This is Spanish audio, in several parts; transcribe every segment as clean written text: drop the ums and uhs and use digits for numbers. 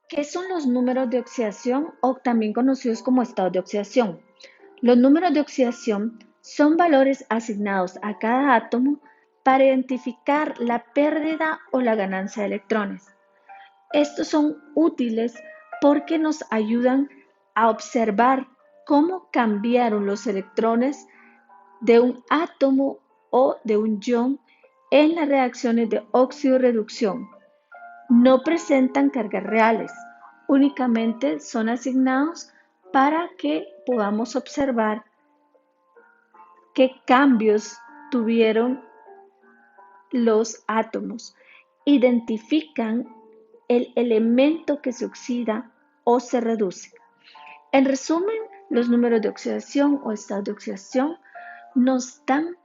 ¿Qué son los números de oxidación o también conocidos como estados de oxidación? Los números de oxidación son valores asignados a cada átomo para identificar la pérdida o la ganancia de electrones. Estos son útiles porque nos ayudan a observar cómo cambiaron los electrones de un átomo o de un ion en las reacciones de óxido-reducción. No presentan cargas reales, únicamente son asignados para que podamos observar qué cambios tuvieron los átomos. Identifican el elemento que se oxida o se reduce. En resumen, los números de oxidación o estados de oxidación nos dan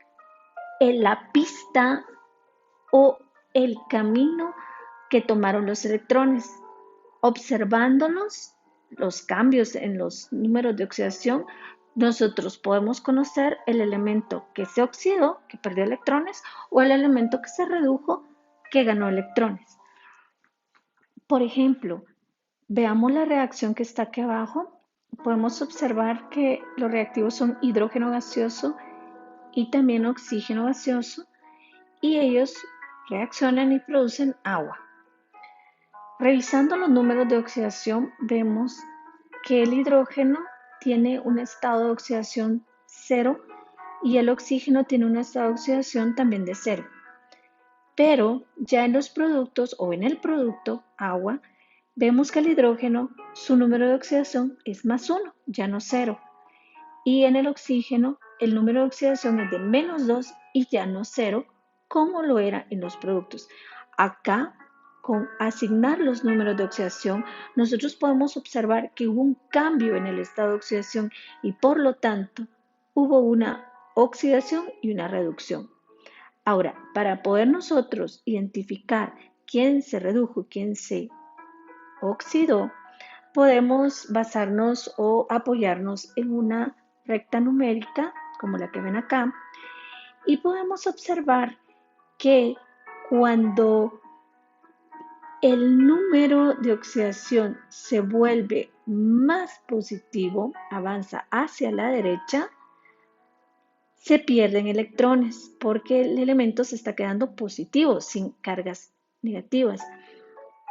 en la pista o el camino que tomaron los electrones. Observándolos, los cambios en los números de oxidación, nosotros podemos conocer el elemento que se oxidó, que perdió electrones, o el elemento que se redujo, que ganó electrones. Por ejemplo, veamos la reacción que está aquí abajo. Podemos observar que los reactivos son hidrógeno gaseoso y también oxígeno gaseoso, y ellos reaccionan y producen agua. Revisando los números de oxidación, vemos que el hidrógeno tiene un estado de oxidación cero y el oxígeno tiene un estado de oxidación también de cero. Pero ya en los productos o en el producto agua, vemos que el hidrógeno, su número de oxidación es +1, ya no cero. Y en el oxígeno, el número de oxidación es de -2 y ya no cero, como lo era en los productos. Acá, con asignar los números de oxidación, nosotros podemos observar que hubo un cambio en el estado de oxidación y por lo tanto hubo una oxidación y una reducción. Ahora, para poder nosotros identificar quién se redujo y quién se oxidó, podemos basarnos o apoyarnos en una recta numérica, como la que ven acá, y podemos observar que cuando el número de oxidación se vuelve más positivo, avanza hacia la derecha, se pierden electrones porque el elemento se está quedando positivo, sin cargas negativas.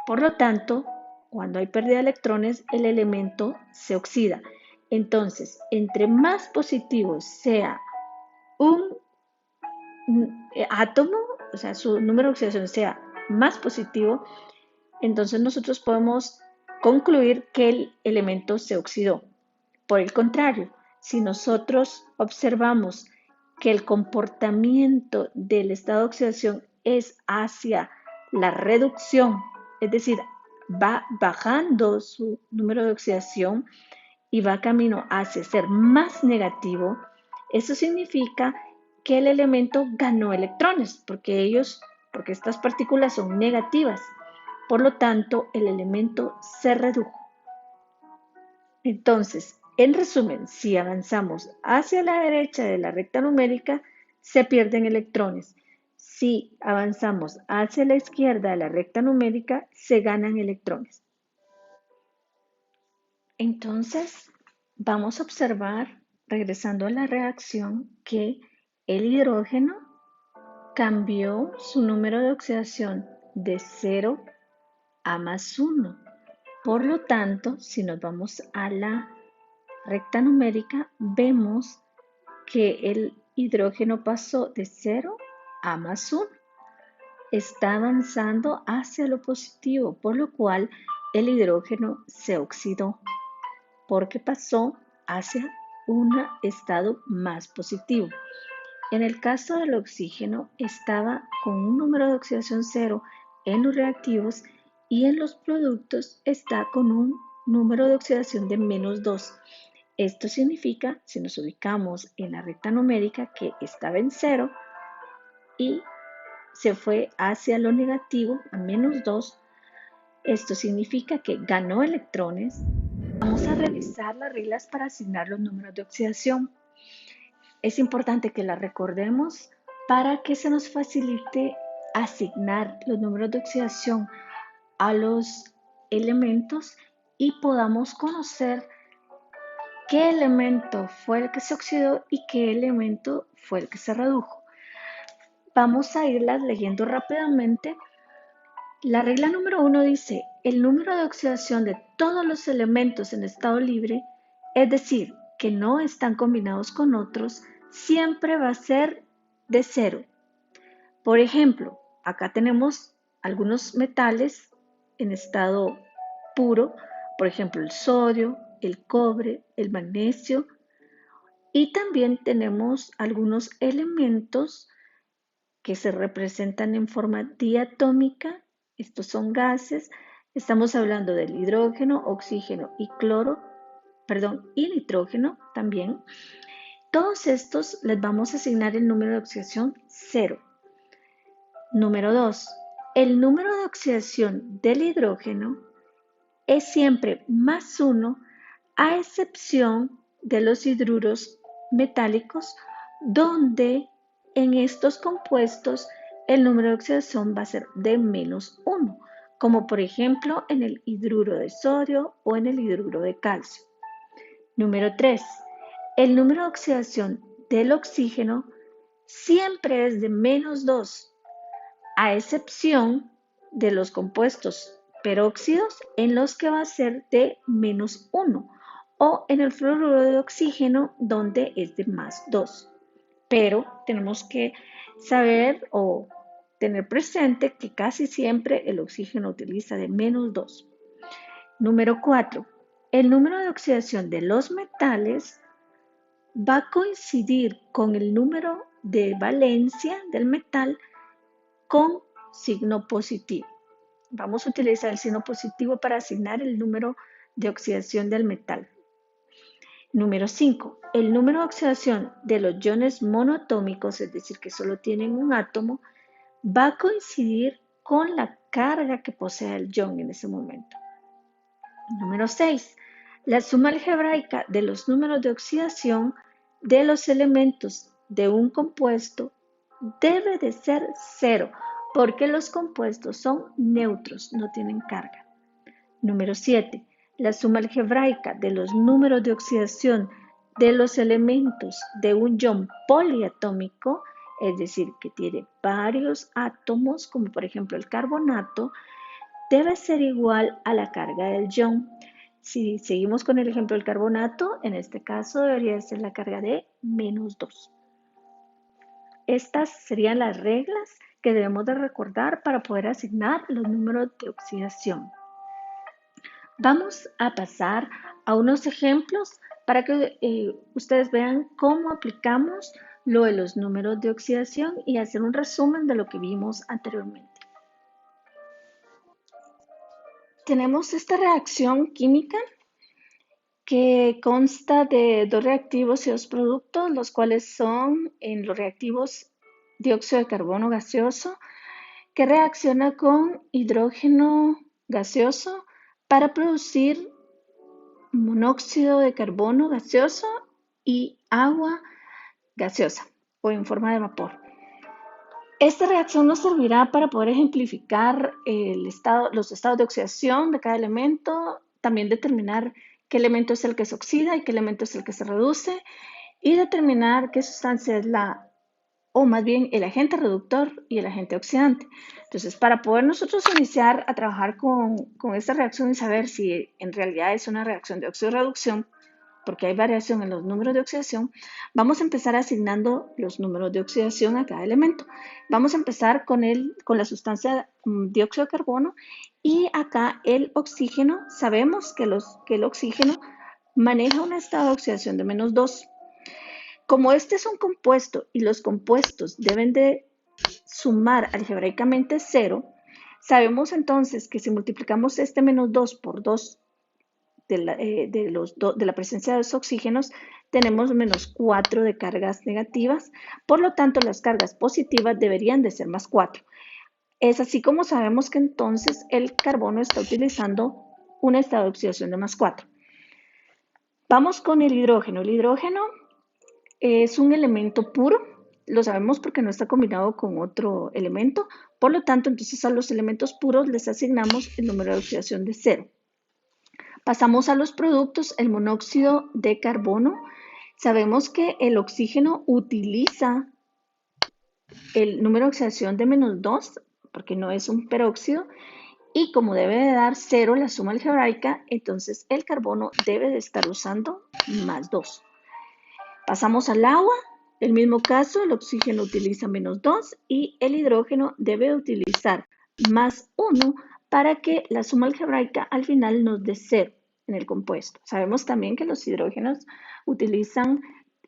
Por lo tanto, cuando hay pérdida de electrones, el elemento se oxida. Entonces, entre más positivo sea un átomo, o sea, su número de oxidación sea más positivo, entonces nosotros podemos concluir que el elemento se oxidó. Por el contrario, si nosotros observamos que el comportamiento del estado de oxidación es hacia la reducción, es decir, va bajando su número de oxidación y va camino hacia ser más negativo, eso significa que el elemento ganó electrones, porque estas partículas son negativas. Por lo tanto, el elemento se redujo. Entonces, en resumen, si avanzamos hacia la derecha de la recta numérica, se pierden electrones. Si avanzamos hacia la izquierda de la recta numérica, se ganan electrones. Entonces, vamos a observar, regresando a la reacción, que el hidrógeno cambió su número de oxidación de 0 a +1. Por lo tanto, si nos vamos a la recta numérica, vemos que el hidrógeno pasó de 0 a +1. Está avanzando hacia lo positivo, por lo cual el hidrógeno se oxidó, porque pasó hacia un estado más positivo. En el caso del oxígeno, estaba con un número de oxidación 0 en los reactivos y en los productos está con un número de oxidación de -2. Esto significa, si nos ubicamos en la recta numérica, que estaba en 0 y se fue hacia lo negativo, a -2. Esto significa que ganó electrones. Vamos a revisar las reglas para asignar los números de oxidación. Es importante que las recordemos para que se nos facilite asignar los números de oxidación a los elementos y podamos conocer qué elemento fue el que se oxidó y qué elemento fue el que se redujo. Vamos a irlas leyendo rápidamente. La regla número 1 dice, el número de oxidación de todos los elementos en estado libre, es decir, que no están combinados con otros, siempre va a ser de 0. Por ejemplo, acá tenemos algunos metales en estado puro, por ejemplo, el sodio, el cobre, el magnesio, y también tenemos algunos elementos que se representan en forma diatómica. Estos son gases. Estamos hablando del hidrógeno, oxígeno y y nitrógeno también. Todos estos les vamos a asignar el número de oxidación 0. Número 2. El número de oxidación del hidrógeno es siempre más 1, a excepción de los hidruros metálicos, donde en estos compuestos el número de oxidación va a ser de menos 1, como por ejemplo en el hidruro de sodio o en el hidruro de calcio. Número 3. El número de oxidación del oxígeno siempre es de menos 2, a excepción de los compuestos peróxidos en los que va a ser de menos 1 o en el fluoruro de oxígeno donde es de más 2. Pero tenemos que saber o tener presente que casi siempre el oxígeno utiliza de menos 2. Número 4. El número de oxidación de los metales va a coincidir con el número de valencia del metal con signo positivo. Vamos a utilizar el signo positivo para asignar el número de oxidación del metal. Número 5. El número de oxidación de los iones monoatómicos, es decir, que solo tienen un átomo, va a coincidir con la carga que posee el ion en ese momento. Número 6. La suma algebraica de los números de oxidación de los elementos de un compuesto debe de ser 0, porque los compuestos son neutros, no tienen carga. Número 7. La suma algebraica de los números de oxidación de los elementos de un ion poliatómico, es decir, que tiene varios átomos, como por ejemplo el carbonato, debe ser igual a la carga del ion. Si seguimos con el ejemplo del carbonato, en este caso debería ser la carga de menos 2. Estas serían las reglas que debemos de recordar para poder asignar los números de oxidación. Vamos a pasar a unos ejemplos para que ustedes vean cómo aplicamos lo de los números de oxidación y hacer un resumen de lo que vimos anteriormente. Tenemos esta reacción química que consta de dos reactivos y dos productos, los cuales son en los reactivos dióxido de carbono gaseoso, que reacciona con hidrógeno gaseoso para producir monóxido de carbono gaseoso y agua gaseosa o en forma de vapor. Esta reacción nos servirá para poder ejemplificar los estados de oxidación de cada elemento, también determinar qué elemento es el que se oxida y qué elemento es el que se reduce, y determinar qué sustancia es el agente reductor y el agente oxidante. Entonces, para poder nosotros iniciar a trabajar con esta reacción y saber si en realidad es una reacción de óxido-reducción, porque hay variación en los números de oxidación, vamos a empezar asignando los números de oxidación a cada elemento. Vamos a empezar con la sustancia dióxido de carbono, y acá el oxígeno, sabemos que el oxígeno maneja un estado de oxidación de menos 2. Como este es un compuesto y los compuestos deben de sumar algebraicamente 0, sabemos entonces que si multiplicamos este menos 2 por 2 de la presencia de los oxígenos, tenemos menos 4 de cargas negativas. Por lo tanto, las cargas positivas deberían de ser más 4. Es así como sabemos que entonces el carbono está utilizando un estado de oxidación de más 4. Vamos con el hidrógeno. El hidrógeno es un elemento puro lo sabemos porque no está combinado con otro elemento. Por lo tanto, entonces a los elementos puros les asignamos el número de oxidación de 0. Pasamos a los productos, el monóxido de carbono. Sabemos que el oxígeno utiliza el número de oxidación de -2, porque no es un peróxido, y como debe de dar 0 la suma algebraica, entonces el carbono debe de estar usando +2. Pasamos al agua, el mismo caso, el oxígeno utiliza -2 y el hidrógeno debe utilizar +1 para que la suma algebraica al final nos dé 0 en el compuesto. Sabemos también que los hidrógenos utilizan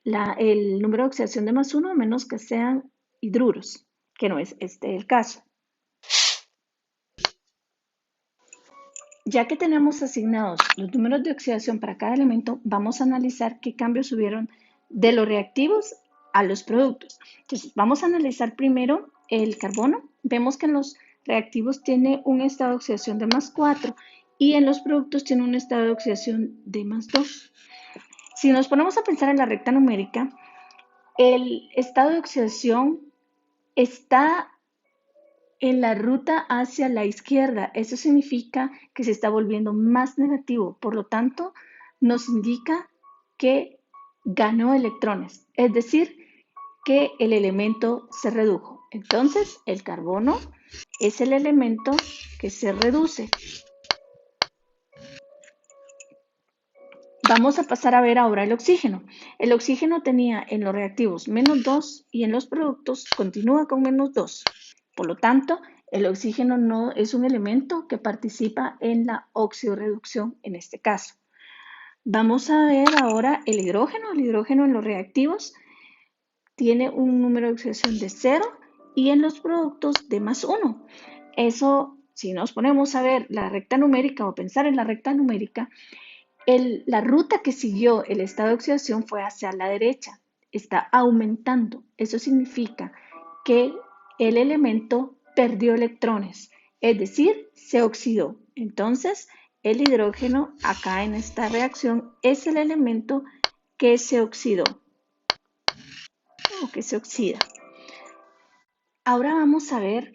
el número de oxidación de +1 a menos que sean hidruros, que no es este el caso. Ya que tenemos asignados los números de oxidación para cada elemento, vamos a analizar qué cambios hubieron de los reactivos a los productos. Entonces, vamos a analizar primero el carbono. Vemos que en los reactivos tiene un estado de oxidación de +4 y en los productos tiene un estado de oxidación de +2. Si nos ponemos a pensar en la recta numérica, el estado de oxidación está en la ruta hacia la izquierda. Eso significa que se está volviendo más negativo. Por lo tanto, nos indica que ganó electrones, es decir, que el elemento se redujo. Entonces, el carbono es el elemento que se reduce. Vamos a pasar a ver ahora el oxígeno. El oxígeno tenía en los reactivos -2 y en los productos continúa con -2. Por lo tanto, el oxígeno no es un elemento que participa en la oxidorreducción en este caso. Vamos a ver ahora el hidrógeno. El hidrógeno en los reactivos tiene un número de oxidación de 0 y en los productos de +1. Eso, si nos ponemos a ver la recta numérica o pensar en la recta numérica, la ruta que siguió el estado de oxidación fue hacia la derecha, está aumentando. Eso significa que el elemento perdió electrones, es decir, se oxidó. Entonces, el hidrógeno acá en esta reacción es el elemento que se oxidó o que se oxida. Ahora vamos a ver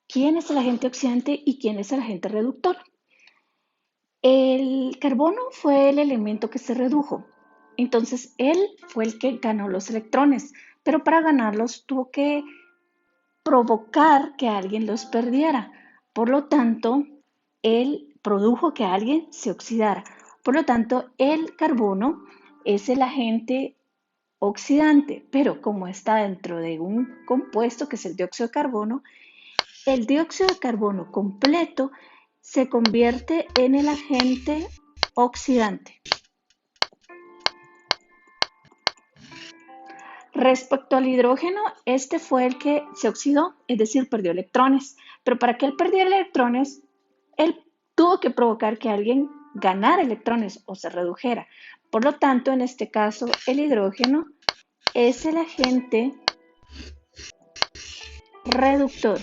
quién es el agente oxidante y quién es el agente reductor. El carbono fue el elemento que se redujo, entonces él fue el que ganó los electrones, pero para ganarlos tuvo que provocar que alguien los perdiera. Por lo tanto, él produjo que alguien se oxidara. Por lo tanto, el carbono es el agente oxidante, pero como está dentro de un compuesto que es el dióxido de carbono, el dióxido de carbono completo se convierte en el agente oxidante. Respecto al hidrógeno, este fue el que se oxidó, es decir, perdió electrones. Pero para que él perdiera electrones, él tuvo que provocar que alguien ganara electrones o se redujera. Por lo tanto, en este caso, el hidrógeno es el agente reductor.